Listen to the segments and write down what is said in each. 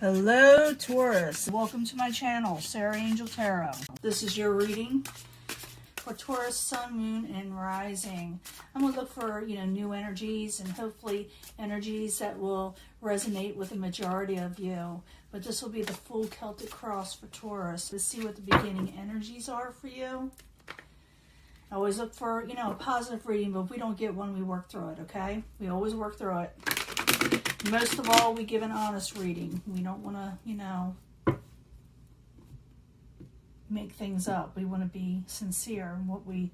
Hello Taurus, welcome to my channel, Sarah Angel Tarot. This is your reading for Taurus, Sun, Moon, and Rising. I'm going to look for, new energies and hopefully energies that will resonate with the majority of you. But this will be the full Celtic cross for Taurus to see what the beginning energies are for you. I always look for, a positive reading, but if we don't get one, we work through it, okay? We always work through it. Most of all, we give an honest reading. We don't want to, make things up. We want to be sincere in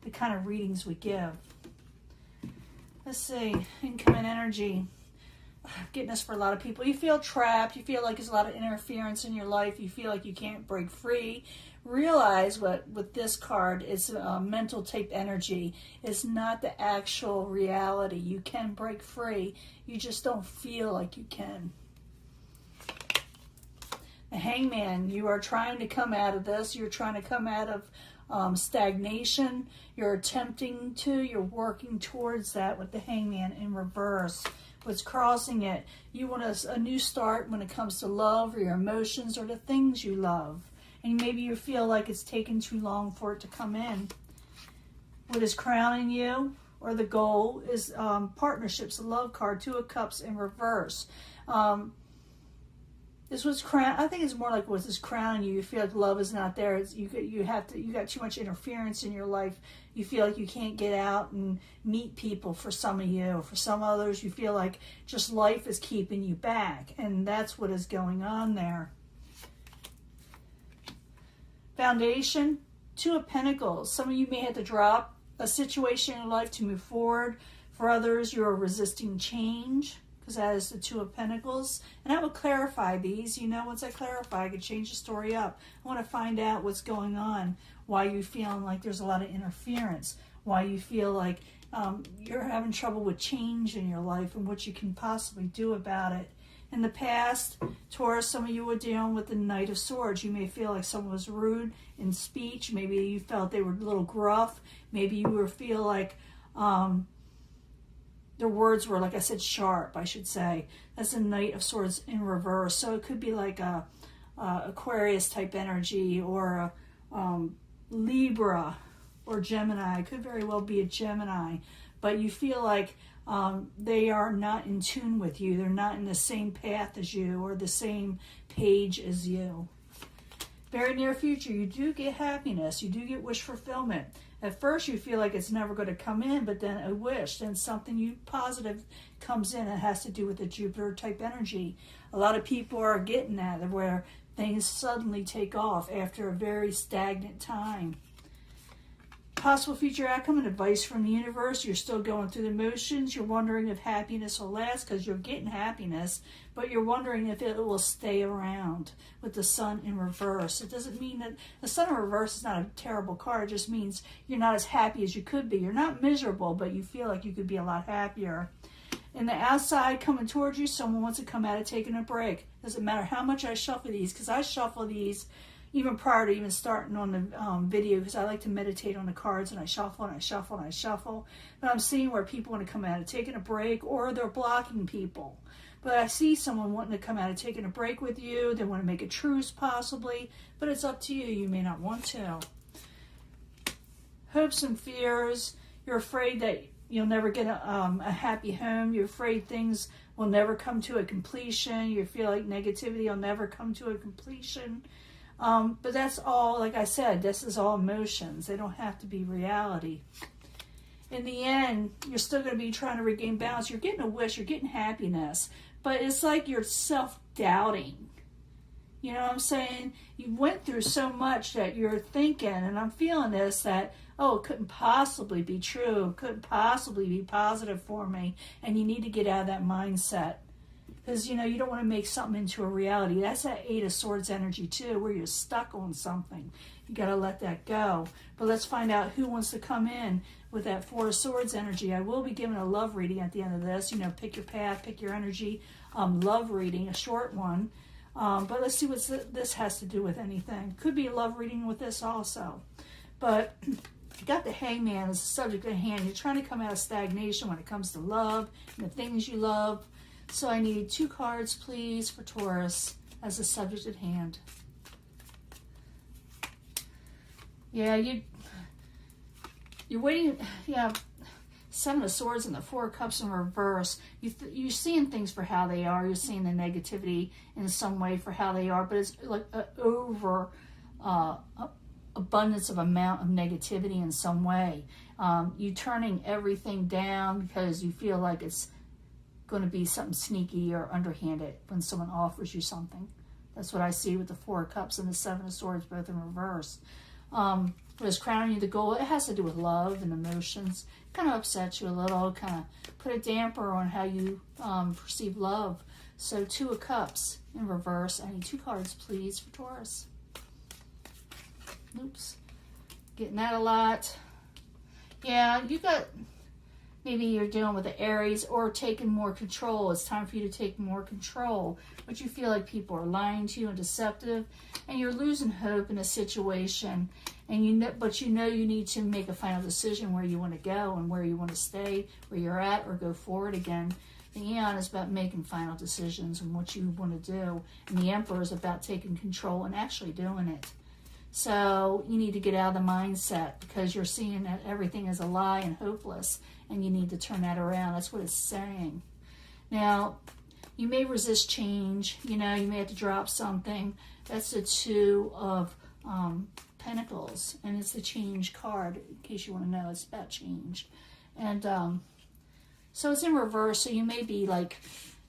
the kind of readings we give. Let's see, incoming energy. Getting this for a lot of people. You feel trapped. You feel like there's a lot of interference in your life. You feel like you can't break free. Realize with this card, it's a mental type energy. It's not the actual reality. You can break free. You just don't feel like you can. The Hangman, you are trying to come out of this. You're trying to come out of stagnation. You're attempting to. You're working towards that with the Hangman in reverse. What's crossing it? You want a new start when it comes to love or your emotions or the things you love. And maybe you feel like it's taken too long for it to come in. What is crowning you or the goal is partnerships, the love card, Two of Cups in reverse. This was crown. I think it's more like what's this crowning you. You feel like love is not there. You got too much interference in your life. You feel like you can't get out and meet people for some of you. For some others, you feel like just life is keeping you back. And that's what is going on there. Foundation, Two of Pentacles. Some of you may have to drop a situation in your life to move forward. For others, you're resisting change, because that is the Two of Pentacles. And I will clarify these. Once I clarify, I can change the story up. I want to find out what's going on, why you're feeling like there's a lot of interference, why you feel like you're having trouble with change in your life and what you can possibly do about it. In the past, Taurus, some of you were dealing with the Knight of Swords. You may feel like someone was rude in speech. Maybe you felt they were a little gruff. Maybe you feel like their words were, like I said, sharp, I should say. That's the Knight of Swords in reverse. So it could be like a Aquarius type energy or a Libra or Gemini. It could very well be a Gemini. But you feel like they are not in tune with you. They're not in the same path as you or the same page as you. Very near future, you do get happiness. You do get wish fulfillment. At first, you feel like it's never going to come in, but then a wish, then something positive comes in. It has to do with the Jupiter type energy. A lot of people are getting that, where things suddenly take off after a very stagnant time. Possible future outcome and advice from the universe. You're still going through the motions. You're wondering if happiness will last, because you're getting happiness, but you're wondering if it will stay around with the Sun in reverse. It doesn't mean that the Sun in reverse is not a terrible card. It just means you're not as happy as you could be. You're not miserable, but you feel like you could be a lot happier. In the outside coming towards you, someone wants to come out of taking a break. Doesn't matter how much I shuffle these, because I shuffle these even prior to even starting on the video, because I like to meditate on the cards, and I shuffle and I shuffle and I shuffle. But I'm seeing where people want to come out of taking a break, or they're blocking people. But I see someone wanting to come out of taking a break with you. They want to make a truce possibly, but it's up to you. You may not want to. Hopes and fears. You're afraid that you'll never get a happy home. You're afraid things will never come to a completion. You feel like negativity will never come to a completion. But that's all, like I said, this is all emotions. They don't have to be reality. In the end, you're still going to be trying to regain balance. You're getting a wish, you're getting happiness, but it's like you're self-doubting. You know what I'm saying? You went through so much that you're thinking, and I'm feeling this, that, oh, it couldn't possibly be true. It couldn't possibly be positive for me. And you need to get out of that mindset. Because, you don't want to make something into a reality. That's that Eight of Swords energy, too, where you're stuck on something. You got to let that go. But let's find out who wants to come in with that Four of Swords energy. I will be giving a love reading at the end of this. Pick your path, pick your energy. Love reading, a short one. But let's see what this has to do with anything. Could be a love reading with this also. But you got the Hangman as the subject at hand. You're trying to come out of stagnation when it comes to love and the things you love. So I need 2 cards, please, for Taurus as the subject at hand. Yeah, you're waiting. Yeah, 7 of Swords and the 4 of Cups in reverse. You're seeing things for how they are. You're seeing the negativity in some way for how they are, but it's like over abundance of amount of negativity in some way. You turning everything down because you feel like it's going to be something sneaky or underhanded when someone offers you something. That's what I see with the 4 of Cups and the 7 of Swords, both in reverse. What is crowning you the goal? It has to do with love and emotions. Kind of upsets you a little, kind of put a damper on how you perceive love. So 2 of Cups in reverse. I need 2 cards, please, for Taurus. Oops. Getting that a lot. Yeah, you got, maybe you're dealing with the Aries or taking more control. It's time for you to take more control. But you feel like people are lying to you and deceptive, and you're losing hope in a situation. And you know you need to make a final decision where you want to go and where you want to stay, where you're at, or go forward again. The Aeon is about making final decisions and what you want to do. And the Emperor is about taking control and actually doing it. So you need to get out of the mindset because you're seeing that everything is a lie and hopeless, and you need to turn that around. That's what it's saying. Now, you may resist change. You know, you may have to drop something. That's the 2 of Pentacles, and it's the change card, in case you want to know. It's about change. And so it's in reverse, so you may be like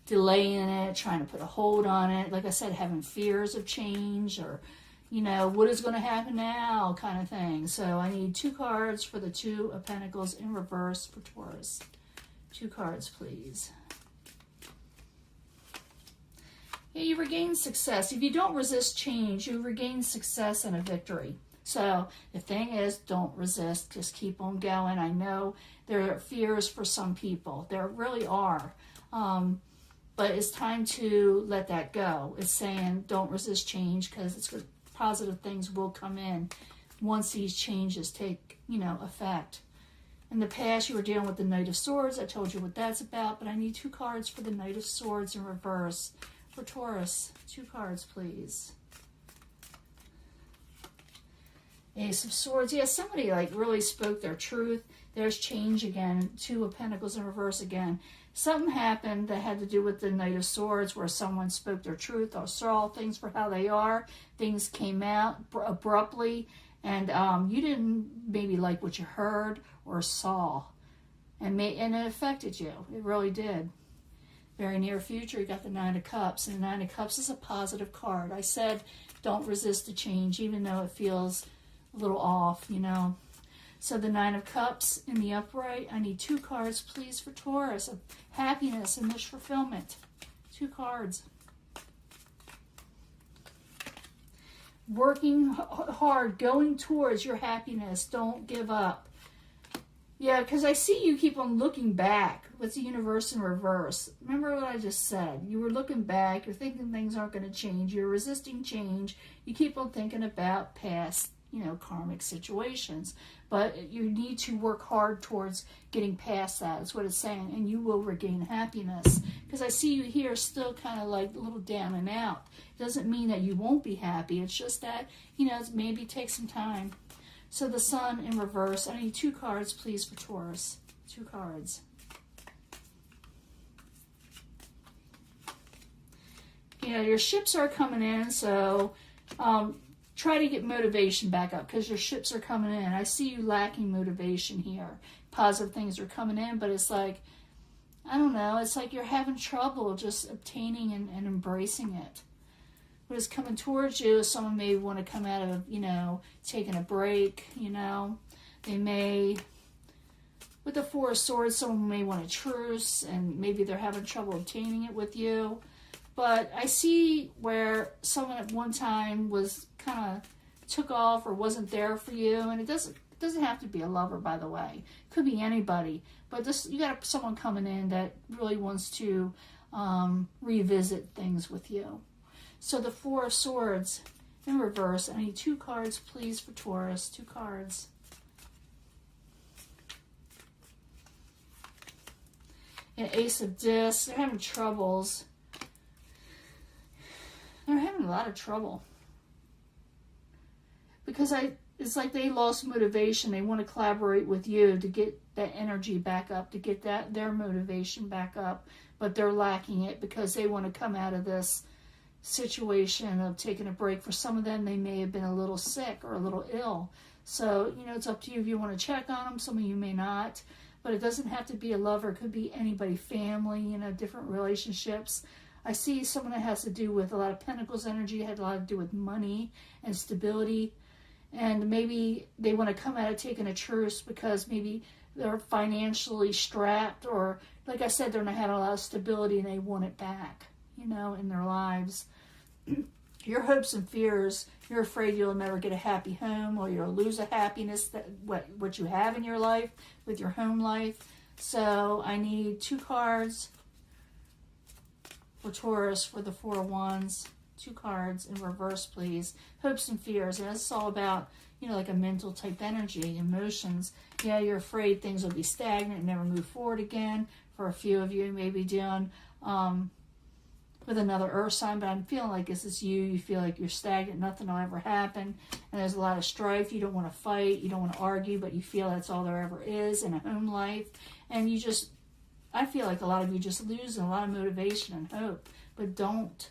delaying it, trying to put a hold on it. Like I said, having fears of change, or, you know, what is going to happen now kind of thing. So I need 2 cards for the 2 of Pentacles in reverse for Taurus. 2 cards, please. Yeah, you regain success. If you don't resist change, you regain success and a victory. So the thing is, don't resist. Just keep on going. I know there are fears for some people. There really are. But it's time to let that go. It's saying don't resist change because it's good. Positive things will come in once these changes take, effect. In the past, you were dealing with the Knight of Swords. I told you what that's about, but I need 2 cards for the Knight of Swords in reverse. For Taurus, 2 cards, please. Ace of Swords. Yeah, somebody really spoke their truth. There's change again. 2 of Pentacles in reverse again. Something happened that had to do with the Knight of Swords where someone spoke their truth or saw things for how they are. Things came out abruptly, and you didn't maybe like what you heard or saw. And it affected you. It really did. Very near future, you got the 9 of Cups, and the 9 of Cups is a positive card. I said don't resist the change, even though it feels a little off, So the 9 of Cups in the upright, I need 2 cards, please, for Taurus, of happiness and wish fulfillment. 2 cards. Working hard, going towards your happiness. Don't give up. Yeah, because I see you keep on looking back. What's the universe in reverse? Remember what I just said. You were looking back. You're thinking things aren't going to change. You're resisting change. You keep on thinking about past, karmic situations. But you need to work hard towards getting past that. That's what it's saying. And you will regain happiness. Because I see you here still kind of like a little down and out. It doesn't mean that you won't be happy. It's just that, maybe take some time. So the Sun in reverse. I need 2 cards, please, for Taurus. 2 cards. Your ships are coming in, so try to get motivation back up because your ships are coming in. I see you lacking motivation here. Positive things are coming in, but it's like, I don't know, it's like you're having trouble just obtaining and embracing it. What is coming towards you is someone may want to come out of, taking a break, They may, with the 4 of Swords, someone may want a truce, and maybe they're having trouble obtaining it with you. But I see where someone at one time was kind of took off or wasn't there for you, and it doesn't have to be a lover, by the way. It could be anybody. But you got someone coming in that really wants to revisit things with you. So the 4 of Swords in reverse. I need 2 cards, please, for Taurus. 2 cards. And Ace of Discs, they're having troubles. They're having a lot of trouble. Because it's like they lost motivation. They want to collaborate with you to get that energy back up, to get their motivation back up. But they're lacking it because they want to come out of this situation of taking a break. For some of them, they may have been a little sick or a little ill. So, it's up to you if you want to check on them. Some of you may not. But it doesn't have to be a lover. It could be anybody, family, different relationships. I see someone that has to do with a lot of Pentacles energy, had a lot to do with money and stability. And maybe they want to come out of taking a truce because maybe they're financially strapped, or, like I said, they're not having a lot of stability and they want it back, in their lives. Your hopes and fears, you're afraid you'll never get a happy home, or you'll lose a happiness, that what you have in your life with your home life. So I need 2 cards for Taurus for the 4 of Wands. 2 cards in reverse, please. Hopes and fears. And it's all about, like a mental type energy, emotions. Yeah, you're afraid things will be stagnant and never move forward again. For a few of you, you may be dealing with another earth sign, but I'm feeling like this is you. You feel like you're stagnant, nothing will ever happen, and there's a lot of strife. You don't want to fight, you don't want to argue, but you feel that's all there ever is in a home life. And I feel like a lot of you just losing a lot of motivation and hope, but don't.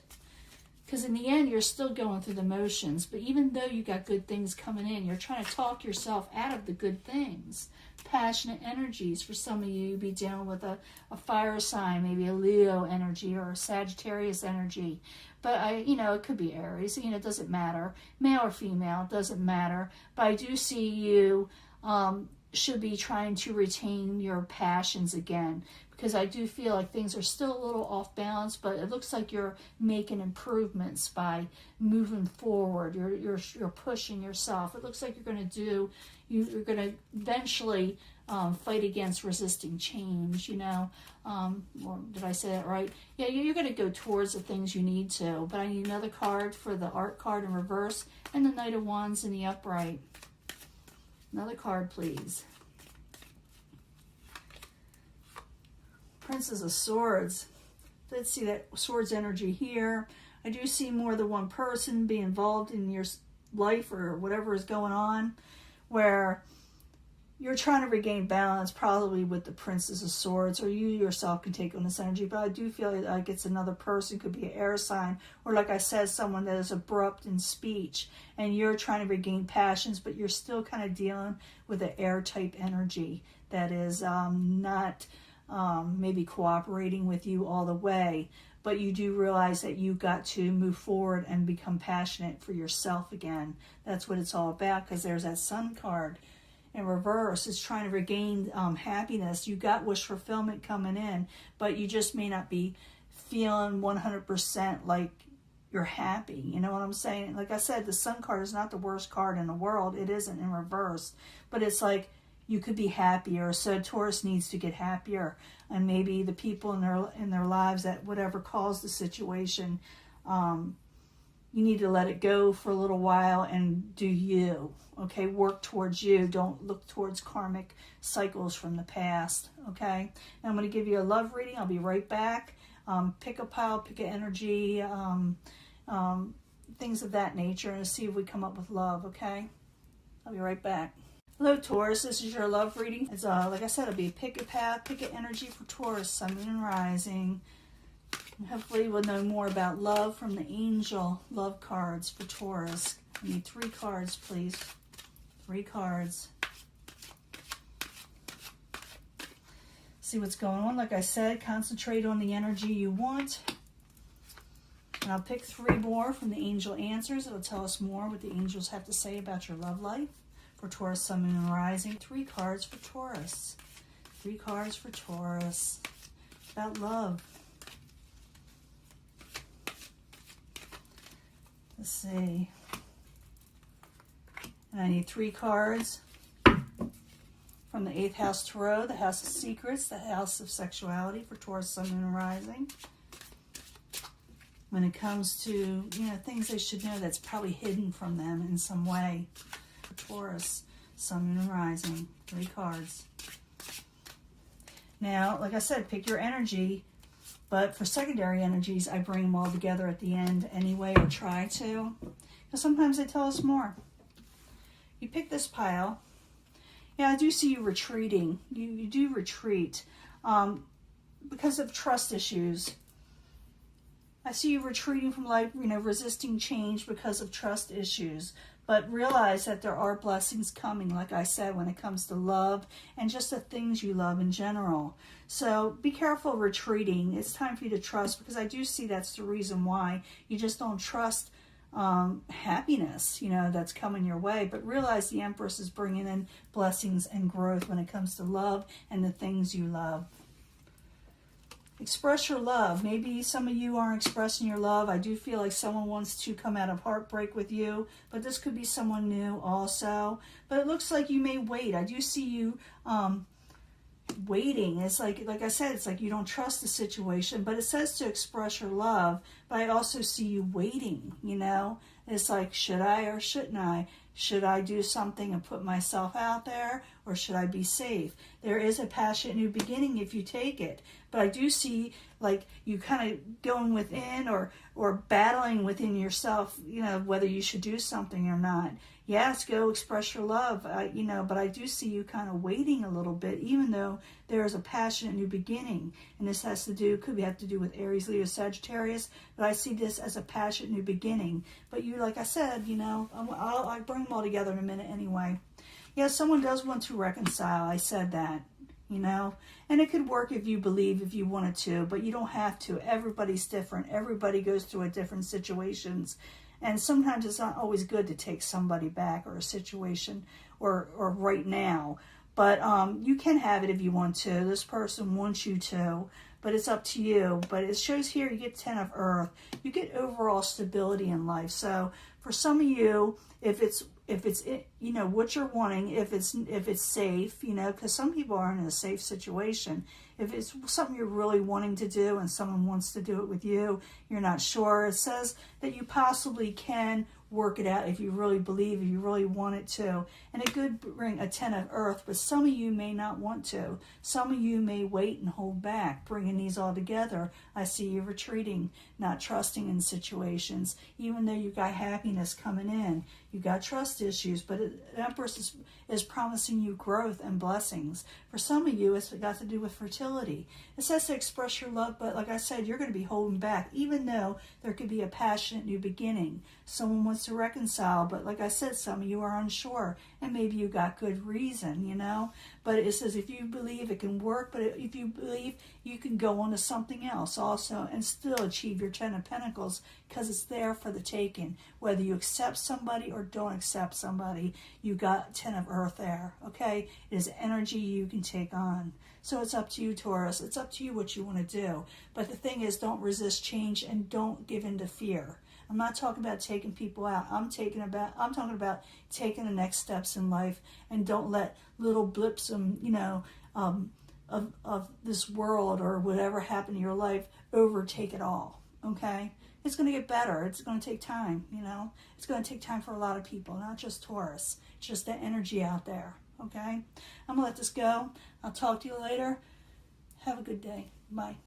Because in the end, you're still going through the motions. But even though you got good things coming in, you're trying to talk yourself out of the good things. Passionate energies. For some of you, you'd be dealing with a fire sign, maybe a Leo energy or a Sagittarius energy. But it could be Aries. It doesn't matter. Male or female, it doesn't matter. But I do see you should be trying to retain your passions again. Because I do feel like things are still a little off balance, but it looks like you're making improvements by moving forward. You're pushing yourself. It looks like you're going to eventually fight against resisting change. Or did I say that right? Yeah, you're going to go towards the things you need to. But I need another card for the Art card in reverse and the Knight of Wands in the upright. Another card, please. Princess of Swords. Let's see that Swords energy here. I do see more than one person be involved in your life or whatever is going on, where you're trying to regain balance, probably with the Princess of Swords, or you yourself can take on this energy. But I do feel like it's another person. Could be an air sign, or like I said, someone that is abrupt in speech, and you're trying to regain passions, but you're still kind of dealing with an air type energy that is not maybe cooperating with you all the way, but you do realize that you got to move forward and become passionate for yourself again. That's what it's all about, because there's that Sun card in reverse. It's trying to regain happiness. You got wish fulfillment coming in, but you just may not be feeling 100% like you're happy. You know what I'm saying? Like I said, the Sun card is not the worst card in the world. It isn't in reverse, but it's like you could be happier. So Taurus needs to get happier, and maybe the people in their lives that whatever caused the situation, you need to let it go for a little while and do you. Okay, work towards you. Don't look towards karmic cycles from the past. Okay, now I'm going to give you a love reading. I'll be right back. Pick a pile, pick an energy, things of that nature, and see if we come up with love. Okay, I'll be right back. Hello, Taurus. This is your love reading. It's like I said, it'll be pick a path, pick an energy for Taurus, Sun, Moon, and Rising. And hopefully we'll know more about love from the angel love cards for Taurus. I need 3 cards, please. 3 cards. See what's going on. Like I said, concentrate on the energy you want. And I'll pick 3 more from the angel answers. It'll tell us more what the angels have to say about your love life. For Taurus, Sun, Moon, and Rising. 3 cards for Taurus. 3 cards for Taurus. About love. Let's see. And I need 3 cards from the 8th House Tarot, the House of Secrets, the House of Sexuality for Taurus, Sun, Moon, and Rising. When it comes to, things they should know that's probably hidden from them in some way. Taurus, Sun, Moon, and Rising. 3 cards. Now, like I said, pick your energy. But for secondary energies, I bring them all together at the end anyway, or try to. Because sometimes they tell us more. You pick this pile. Yeah, I do see you retreating. You do retreat because of trust issues. I see you retreating from life, resisting change because of trust issues. But realize that there are blessings coming, like I said, when it comes to love and just the things you love in general. So be careful retreating. It's time for you to trust, because I do see that's the reason why you just don't trust happiness, that's coming your way. But realize the Empress is bringing in blessings and growth when it comes to love and the things you love. Express your love. Maybe some of you aren't expressing your love. I do feel like someone wants to come out of heartbreak with you, but this could be someone new also. But it looks like you may wait. I do see you waiting. It's like I said, it's like you don't trust the situation, but it says to express your love. But I also see you waiting, It's like, should I or shouldn't I? Should I do something and put myself out there, or should I be safe? There is a passionate new beginning if you take it. But I do see like you kind of going within or battling within yourself, whether you should do something or not. Yes, go express your love, but I do see you kind of waiting a little bit, even though there is a passionate new beginning. And this have to do with Aries, Leo, Sagittarius, but I see this as a passionate new beginning. But you, like I said, I'll bring them all together in a minute anyway. Yeah, someone does want to reconcile. I said that, and it could work if you wanted to, but you don't have to. Everybody's different. Everybody goes through different situations. And sometimes it's not always good to take somebody back or a situation or right now. But you can have it if you want to. This person wants you to, but it's up to you. But it shows here you get 10 of Earth. You get overall stability in life. So for some of you, if it's what you're wanting, if it's safe, because some people aren't in a safe situation. If it's something you're really wanting to do and someone wants to do it with you, you're not sure. It says that you possibly can work it out if you really believe, if you really want it to. And it could bring a 10 of Earth, but some of you may not want to. Some of you may wait and hold back, bringing these all together. I see you retreating, not trusting in situations, even though you got happiness coming in. You got trust issues, but the Empress is promising you growth and blessings. For some of you, it's got to do with fertility. It says to express your love, but like I said, you're going to be holding back, even though there could be a passionate new beginning. Someone wants to reconcile, but like I said, some of you are unsure, and maybe you got good reason, But it says if you believe it can work, but if you believe you can go on to something else also and still achieve your 10 of Pentacles, because it's there for the taking. Whether you accept somebody or don't accept somebody, you got 10 of Earth there, okay? It is energy you can take on. So it's up to you, Taurus. It's up to you what you want to do. But the thing is, don't resist change and don't give in to fear. I'm not talking about taking people out. I'm talking about taking the next steps in life, and don't let little blips of this world or whatever happened in your life overtake it all, okay? It's going to get better. It's going to take time, It's going to take time for a lot of people, not just Taurus. It's just the energy out there, okay? I'm going to let this go. I'll talk to you later. Have a good day. Bye.